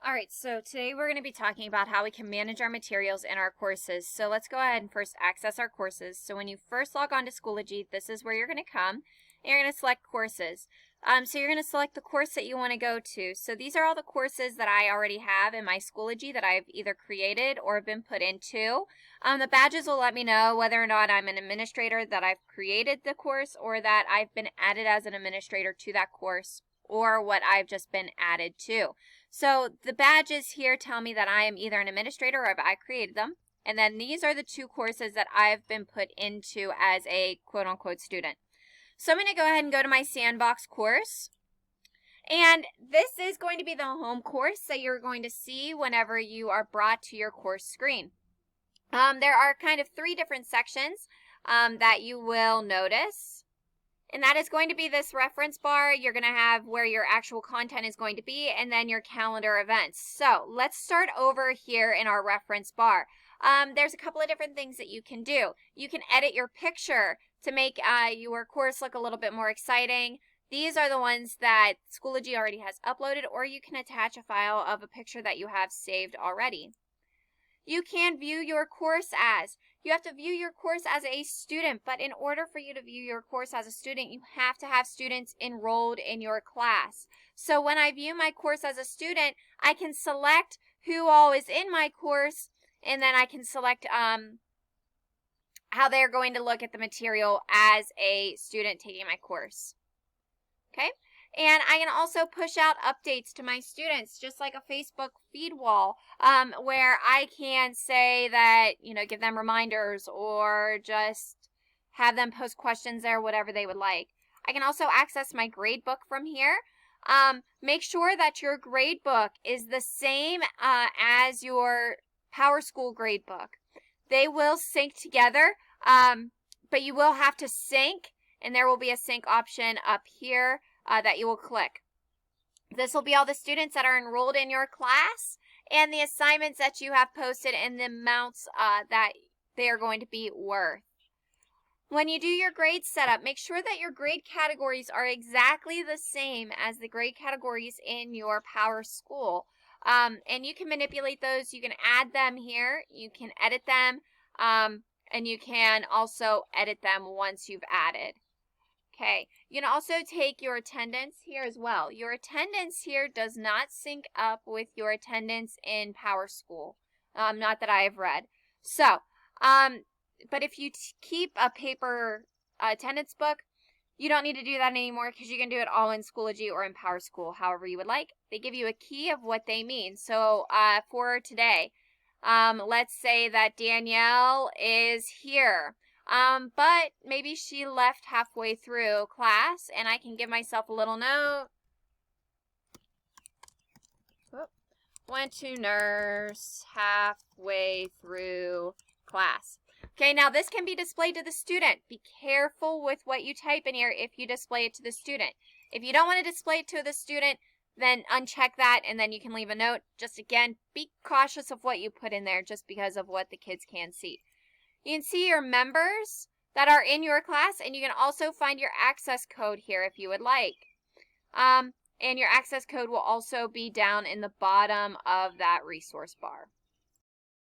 All right, so today we're going to be talking about how we can manage our materials in our courses. So let's go ahead and first access our courses. So when you first log on to Schoology, this is where you're going to come, and you're going to select courses. So you're going to select the course that you want to go to. So these are all the courses that I already have in my Schoology that I've either created or been put into. The badges will let me know whether or not I'm an administrator, that I've created the course, or that I've been added as an administrator to that course, or what I've just been added to. So the badges here tell me that I am either an administrator or I created them. And then these are the two courses that I've been put into as a quote-unquote student. So I'm going to go ahead and go to my Sandbox course. And this is going to be the home course that you're going to see whenever you are brought to your course screen. There are kind of three different sections that you will notice. And that is going to be this reference bar. You're going to have where your actual content is going to be, and then your calendar events. So let's start over here in our reference bar. There's a couple of different things that you can do. You can edit your picture to make your course look a little bit more exciting. These are the ones that Schoology already has uploaded, or you can attach a file of a picture that you have saved already. You can view your course as. You have to view your course as a student, but in order for you to view your course as a student, you have to have students enrolled in your class. So when I view my course as a student, I can select who all is in my course, and then I can select how they're going to look at the material as a student taking my course. Okay? And I can also push out updates to my students, just like a Facebook feed wall, where I can say that, give them reminders or just have them post questions there, whatever they would like. I can also access my grade book from here. Make sure that your grade book is the same as your PowerSchool grade book. They will sync together, but you will have to sync, and there will be a sync option up here that you will click. This will be all the students that are enrolled in your class and the assignments that you have posted and the amounts that they are going to be worth. When you do your grade setup, make sure that your grade categories are exactly the same as the grade categories in your PowerSchool. And you can manipulate those. You can add them here. You can edit them. And you can also edit them once you've added. Okay, you can also take your attendance here as well. Your attendance here does not sync up with your attendance in PowerSchool, not that I have read. So, but if you keep a paper attendance book, you don't need to do that anymore because you can do it all in Schoology or in PowerSchool, however you would like. They give you a key of what they mean. So for today, let's say that Danielle is here. But maybe she left halfway through class, and I can give myself a little note. Went to nurse halfway through class. Okay, now this can be displayed to the student. Be careful with what you type in here if you display it to the student. If you don't want to display it to the student, then uncheck that, and then you can leave a note. Just again, be cautious of what you put in there just because of what the kids can see. You can see your members that are in your class, and you can also find your access code here if you would like. And your access code will also be down in the bottom of that resource bar.